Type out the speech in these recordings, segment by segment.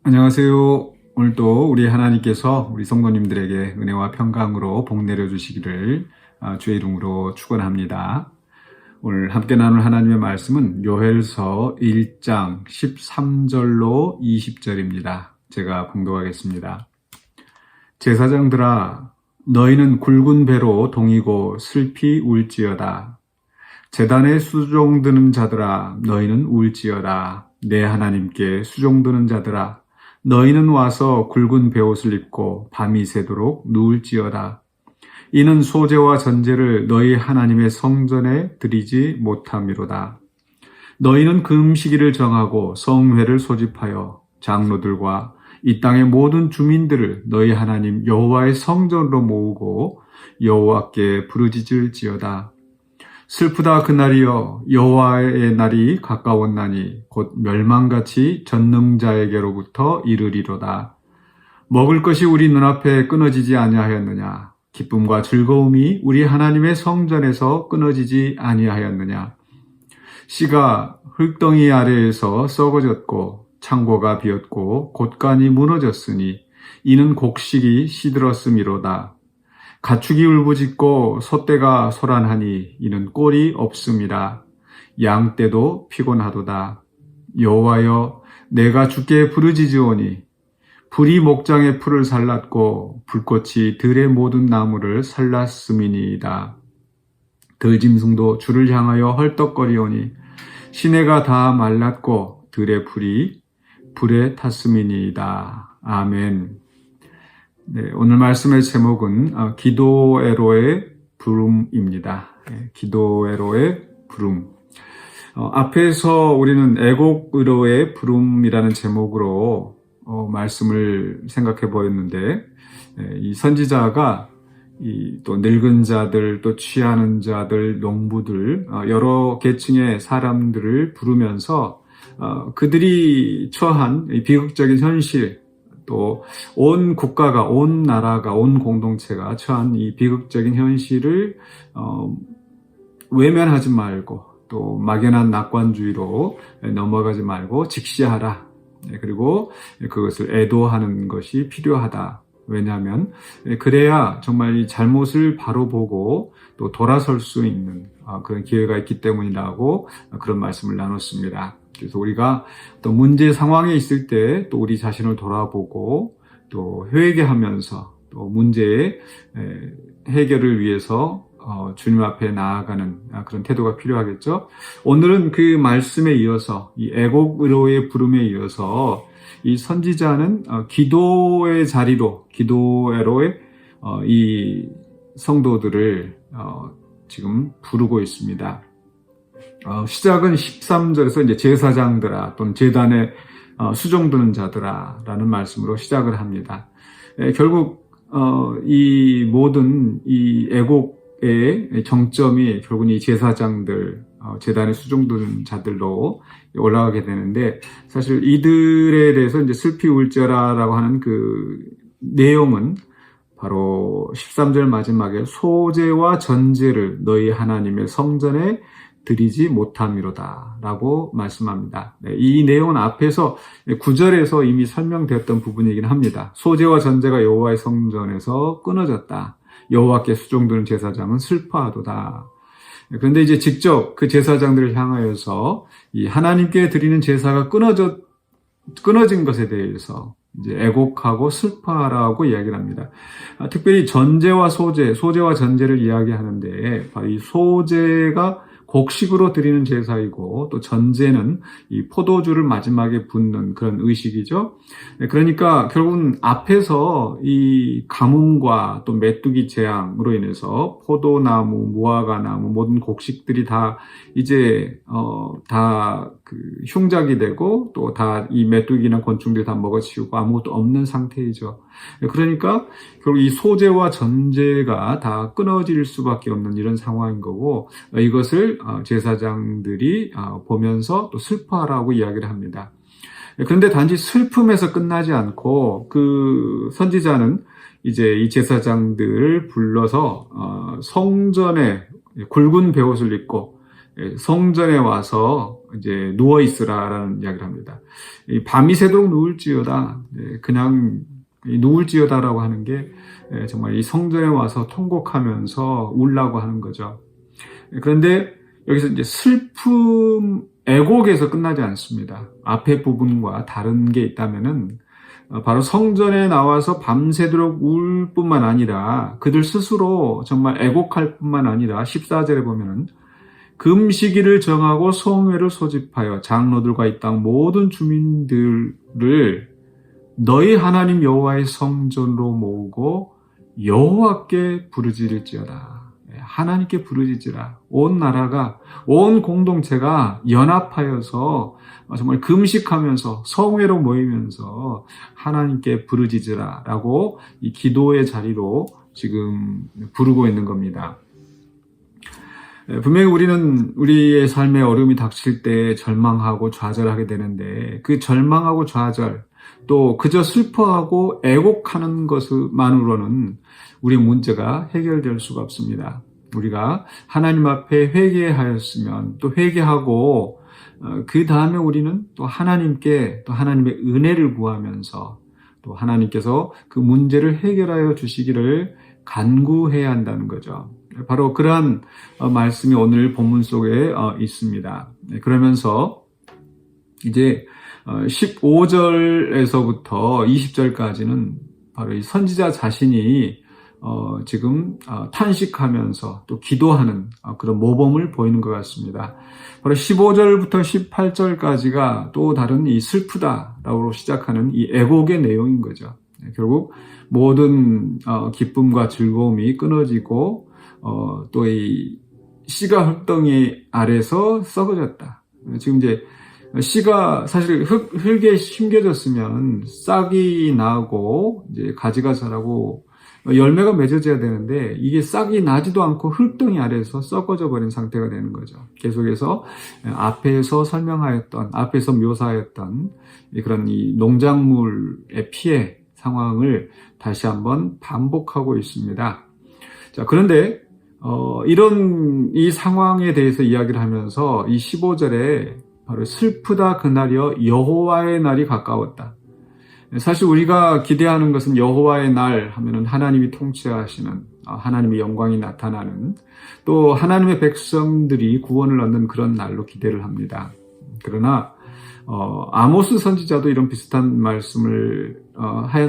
안녕하세요. 오늘도 우리 하나님께서 우리 성도님들에게 은혜와 평강으로 복 내려주시기를 주의 이름으로 축원합니다. 오늘 함께 나눌 하나님의 말씀은 요엘서 1장 13절로 20절입니다. 제가 봉독하겠습니다. 제사장들아, 너희는 굵은 배로 동이고 슬피 울지어다. 제단에 수종드는 자들아, 너희는 울지어다. 내 하나님께 수종드는 자들아, 너희는 와서 굵은 베옷을 입고 밤이 새도록 누울지어다. 이는 소제와 전제를 너희 하나님의 성전에 드리지 못함이로다. 너희는 금식일을 정하고 성회를 소집하여 장로들과 이 땅의 모든 주민들을 너희 하나님 여호와의 성전으로 모으고 여호와께 부르짖을지어다. 슬프다 그날이여, 여호와의 날이 가까웠나니 곧 멸망같이 전능자에게로부터 이르리로다. 먹을 것이 우리 눈앞에 끊어지지 아니하였느냐? 기쁨과 즐거움이 우리 하나님의 성전에서 끊어지지 아니하였느냐? 씨가 흙덩이 아래에서 썩어졌고 창고가 비었고 곳간이 무너졌으니 이는 곡식이 시들었음이로다. 가축이 울부짖고 소떼가 소란하니 이는 꼴이 없음이라. 양떼도 피곤하도다. 여호와여, 내가 주께 부르짖으오니 불이 목장의 풀을 살랐고 불꽃이 들의 모든 나무를 살랐음이니이다. 들짐승도 주를 향하여 헐떡거리오니 시내가 다 말랐고 들의 풀이 불에 탔음이니이다. 아멘. 네, 오늘 말씀의 제목은 기도애로의 부름입니다. 기도애로의 부름. 앞에서 우리는 애곡으로의 부름이라는 제목으로 말씀을 생각해 보였는데, 이 선지자가 또 늙은 자들, 또 취하는 자들, 농부들, 여러 계층의 사람들을 부르면서 그들이 처한 비극적인 현실, 또 온 국가가, 온 나라가, 온 공동체가 처한 이 비극적인 현실을 외면하지 말고 또 막연한 낙관주의로 넘어가지 말고 직시하라. 그리고 그것을 애도하는 것이 필요하다. 왜냐하면 그래야 정말 이 잘못을 바로 보고 또 돌아설 수 있는 그런 기회가 있기 때문이라고 그런 말씀을 나눴습니다. 그래서 우리가 또 문제 상황에 있을 때 또 우리 자신을 돌아보고 또 회개하면서 또 문제의 해결을 위해서 주님 앞에 나아가는 그런 태도가 필요하겠죠. 오늘은 그 말씀에 이어서 이 애곡으로의 부름에 이어서 이 선지자는 기도의 자리로, 기도애로의 이 성도들을 지금 부르고 있습니다. 시작은 13절에서 이제 제사장들아 또는 제단에 수종드는 자들아 라는 말씀으로 시작을 합니다. 결국 이 모든 이 애곡의 정점이 결국은 이 제사장들, 제단에 수종드는 자들로 올라가게 되는데, 사실 이들에 대해서 이제 슬피 울지어라라고 하는 그 내용은 바로 13절 마지막에 소제와 전제를 너희 하나님의 성전에 드리지 못함이로다 라고 말씀합니다. 이 내용은 앞에서 9절에서 이미 설명되었던 부분이긴 합니다. 소제와 전제가 여호와의 성전에서 끊어졌다. 여호와께 수종드는 제사장은 슬퍼하도다. 그런데 이제 직접 그 제사장들을 향하여서 이 하나님께 드리는 제사가 끊어진 것에 대해서 이제 애곡하고 슬퍼하라고 이야기를 합니다. 특별히 전제와 소제와 전제를 이야기하는데, 이 소제가 곡식으로 드리는 제사이고 또 전제는 이 포도주를 마지막에 붓는 그런 의식이죠. 그러니까 결국은 앞에서 이 가뭄과 또 메뚜기 재앙으로 인해서 포도나무, 무화과나무 모든 곡식들이 다 이제 다 그 흉작이 되고 또 다 이 메뚜기나 곤충들이 다 먹어치우고 아무것도 없는 상태이죠. 그러니까 결국 이 소제와 전제가 다 끊어질 수밖에 없는 이런 상황인 거고, 이것을 제사장들이 보면서 또 슬퍼하라고 이야기를 합니다. 그런데 단지 슬픔에서 끝나지 않고 그 선지자는 이제 이 제사장들을 불러서 성전에 굵은 베옷을 입고 성전에 와서 이제 누워 있으라라는 이야기를 합니다. 이 밤이 새도록 누울지어다. 그냥 누울지어다라고 하는 게 정말 이 성전에 와서 통곡하면서 울라고 하는 거죠. 그런데 여기서 이제 슬픔, 애곡에서 끝나지 않습니다. 앞에 부분과 다른 게 있다면은 바로 성전에 나와서 밤새도록 울 뿐만 아니라 그들 스스로 정말 애곡할 뿐만 아니라 14절에 보면은 금시기를 정하고 성회를 소집하여 장로들과 이 땅 모든 주민들을 너희 하나님 여호와의 성전으로 모으고 여호와께 부르짖을지어다. 하나님께 부르짖으라. 온 나라가, 온 공동체가 연합하여서 정말 금식하면서 성회로 모이면서 하나님께 부르짖으라 라고 이 기도의 자리로 지금 부르고 있는 겁니다. 분명히 우리는 우리의 삶에 어려움이 닥칠 때 절망하고 좌절하게 되는데 그 절망하고 좌절 또 그저 슬퍼하고 애곡하는 것만으로는 우리의 문제가 해결될 수가 없습니다. 우리가 하나님 앞에 회개하였으면 또 회개하고 그 다음에 우리는 또 하나님께 또 하나님의 은혜를 구하면서 또 하나님께서 그 문제를 해결하여 주시기를 간구해야 한다는 거죠. 바로 그러한 말씀이 오늘 본문 속에 있습니다. 그러면서 이제 15절에서부터 20절까지는 바로 이 선지자 자신이 지금 탄식하면서 또 기도하는 그런 모범을 보이는 것 같습니다. 바로 15절부터 18절까지가 또 다른 이 슬프다라고 시작하는 이 애곡의 내용인 거죠. 결국 모든 기쁨과 즐거움이 끊어지고 또 이 씨가 흙덩이 아래서 썩어졌다. 지금 이제 씨가 사실 흙에 심겨졌으면 싹이 나고 이제 가지가 자라고 열매가 맺어져야 되는데 이게 싹이 나지도 않고 흙덩이 아래에서 썩어져 버린 상태가 되는 거죠. 계속해서 앞에서 설명하였던, 앞에서 묘사하였던 그런 이 농작물의 피해 상황을 다시 한번 반복하고 있습니다. 자, 그런데 이런 이 상황에 대해서 이야기를 하면서 이 15절에 바로 슬프다 그날이여 여호와의 날이 가까웠다. 사실 우리가 기대하는 것은 여호와의 날 하면은 하나님이 통치하시는 하나님의 영광이 나타나는 또 하나님의 백성들이 구원을 얻는 그런 날로 기대를 합니다. 그러나 아모스 선지자도 이런 비슷한 말씀을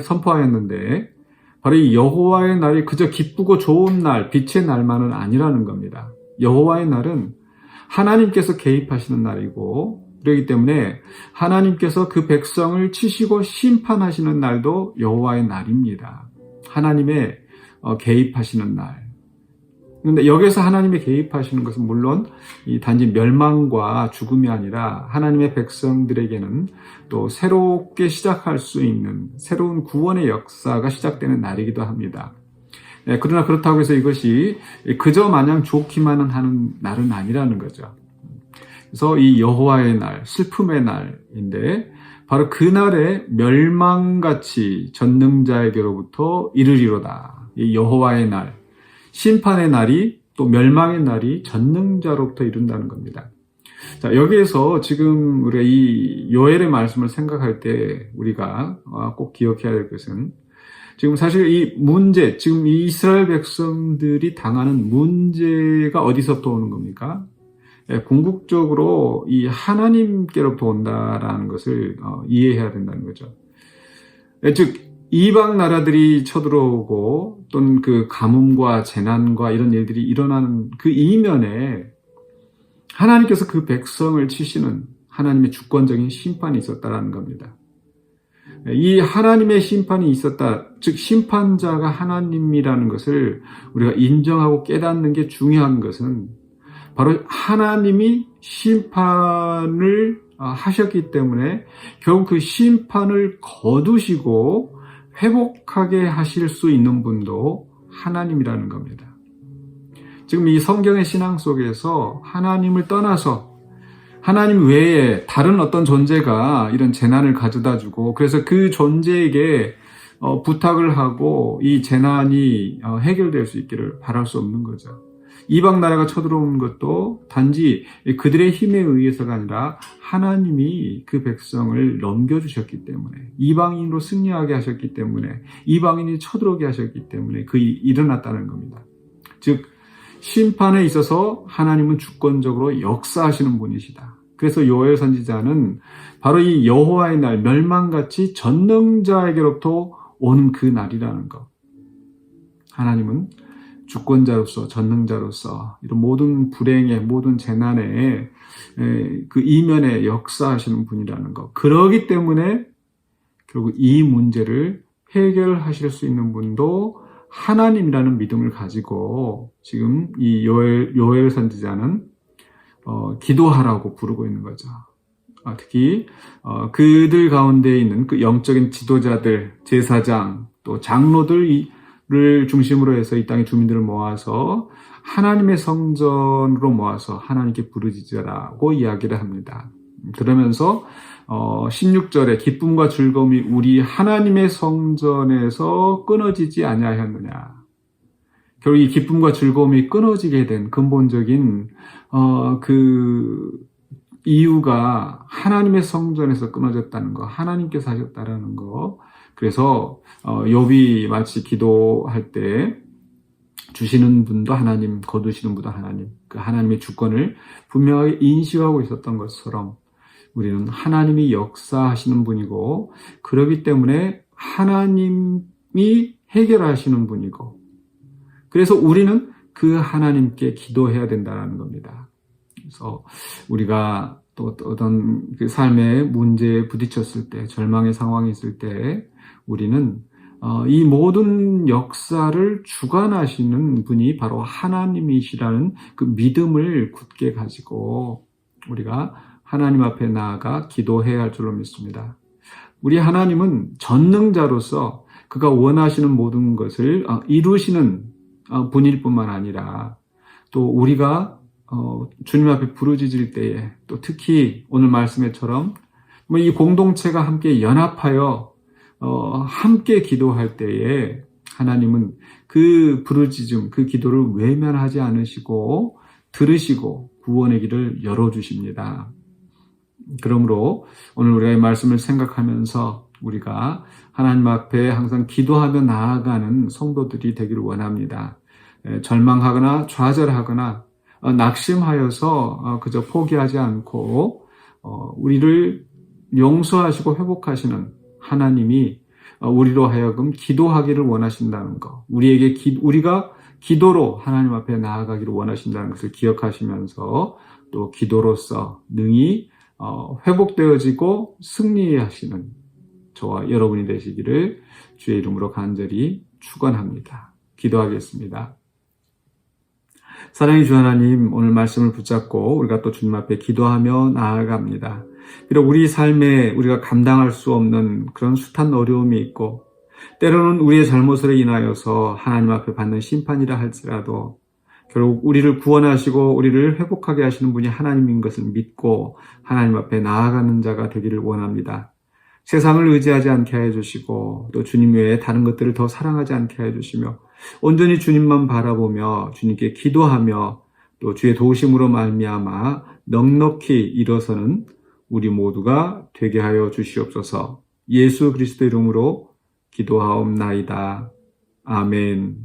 선포하였는데 바로 이 여호와의 날이 그저 기쁘고 좋은 날, 빛의 날만은 아니라는 겁니다. 여호와의 날은 하나님께서 개입하시는 날이고 그렇기 때문에 하나님께서 그 백성을 치시고 심판하시는 날도 여호와의 날입니다. 하나님의 개입하시는 날. 그런데 여기서 하나님의 개입하시는 것은 물론 이 단지 멸망과 죽음이 아니라 하나님의 백성들에게는 또 새롭게 시작할 수 있는 새로운 구원의 역사가 시작되는 날이기도 합니다. 그러나 그렇다고 해서 이것이 그저 마냥 좋기만 하는 날은 아니라는 거죠. 그래서 이 여호와의 날, 슬픔의 날인데 바로 그 날에 멸망같이 전능자에게로부터 이르리로다. 이 여호와의 날, 심판의 날이 또 멸망의 날이 전능자로부터 이룬다는 겁니다. 자, 여기에서 지금 우리가 이 요엘의 말씀을 생각할 때 우리가 꼭 기억해야 될 것은 지금 사실 이 문제, 지금 이 이스라엘 백성들이 당하는 문제가 어디서부터 오는 겁니까? 궁극적으로 이 하나님께로부터 온다라는 것을 이해해야 된다는 거죠. 즉 이방 나라들이 쳐들어오고 또는 그 가뭄과 재난과 이런 일들이 일어나는 그 이면에 하나님께서 그 백성을 치시는 하나님의 주권적인 심판이 있었다라는 겁니다. 이 하나님의 심판이 있었다, 즉 심판자가 하나님이라는 것을 우리가 인정하고 깨닫는 게 중요한 것은 바로 하나님이 심판을 하셨기 때문에 결국 그 심판을 거두시고 회복하게 하실 수 있는 분도 하나님이라는 겁니다. 지금 이 성경의 신앙 속에서 하나님을 떠나서 하나님 외에 다른 어떤 존재가 이런 재난을 가져다 주고 그래서 그 존재에게 부탁을 하고 이 재난이 해결될 수 있기를 바랄 수 없는 거죠. 이방 나라가 쳐들어온 것도 단지 그들의 힘에 의해서가 아니라 하나님이 그 백성을 넘겨주셨기 때문에, 이방인으로 승리하게 하셨기 때문에, 이방인이 쳐들어오게 하셨기 때문에 그 일어났다는 겁니다. 즉 심판에 있어서 하나님은 주권적으로 역사하시는 분이시다. 그래서 요엘 선지자는 바로 이 여호와의 날, 멸망같이 전능자에게로부터 오는 그 날이라는 것. 하나님은 주권자로서, 전능자로서 이런 모든 불행에, 모든 재난에 그 이면에 역사하시는 분이라는 것. 그러기 때문에 결국 이 문제를 해결하실 수 있는 분도 하나님이라는 믿음을 가지고 지금 이 요엘 선지자는 기도하라고 부르고 있는 거죠. 특히 그들 가운데 있는 그 영적인 지도자들, 제사장, 또 장로들을 중심으로 해서 이 땅의 주민들을 모아서 하나님의 성전으로 모아서 하나님께 부르짖으라고 이야기를 합니다. 그러면서 16절에 기쁨과 즐거움이 우리 하나님의 성전에서 끊어지지 아니하였느냐. 결국 이 기쁨과 즐거움이 끊어지게 된 근본적인 그 이유가 하나님의 성전에서 끊어졌다는 거, 하나님께서 하셨다라는 거. 그래서 욥이 마치 기도할 때 주시는 분도 하나님, 거두시는 분도 하나님, 그 하나님의 주권을 분명하게 인식하고 있었던 것처럼 우리는 하나님이 역사하시는 분이고, 그렇기 때문에 하나님이 해결하시는 분이고, 그래서 우리는 그 하나님께 기도해야 된다는 겁니다. 그래서 우리가 또 어떤 그 삶의 문제에 부딪혔을 때, 절망의 상황이 있을 때, 우리는 이 모든 역사를 주관하시는 분이 바로 하나님이시라는 그 믿음을 굳게 가지고 우리가 하나님 앞에 나아가 기도해야 할 줄로 믿습니다. 우리 하나님은 전능자로서 그가 원하시는 모든 것을 이루시는 분일 뿐만 아니라, 또 우리가 주님 앞에 부르짖을 때에, 또 특히 오늘 말씀에처럼 이 공동체가 함께 연합하여 함께 기도할 때에 하나님은 그 부르짖음, 그 기도를 외면하지 않으시고 들으시고 구원의 길을 열어주십니다. 그러므로 오늘 우리가 이 말씀을 생각하면서 우리가 하나님 앞에 항상 기도하며 나아가는 성도들이 되기를 원합니다. 절망하거나 좌절하거나 낙심하여서 그저 포기하지 않고 우리를 용서하시고 회복하시는 하나님이 우리로 하여금 기도하기를 원하신다는 것, 우리가 기도로 하나님 앞에 나아가기를 원하신다는 것을 기억하시면서 또 기도로서 능히 회복되어지고 승리하시는 저와 여러분이 되시기를 주의 이름으로 간절히 축원합니다. 기도하겠습니다. 사랑의 주 하나님, 오늘 말씀을 붙잡고 우리가 또 주님 앞에 기도하며 나아갑니다. 비록 우리 삶에 우리가 감당할 수 없는 그런 숱한 어려움이 있고, 때로는 우리의 잘못으로 인하여서 하나님 앞에 받는 심판이라 할지라도 결국 우리를 구원하시고 우리를 회복하게 하시는 분이 하나님인 것을 믿고 하나님 앞에 나아가는 자가 되기를 원합니다. 세상을 의지하지 않게 하여 주시고, 또 주님 외에 다른 것들을 더 사랑하지 않게 하여 주시며, 온전히 주님만 바라보며 주님께 기도하며 또 주의 도우심으로 말미암아 넉넉히 일어서는 우리 모두가 되게 하여 주시옵소서. 예수 그리스도 이름으로 기도하옵나이다. 아멘.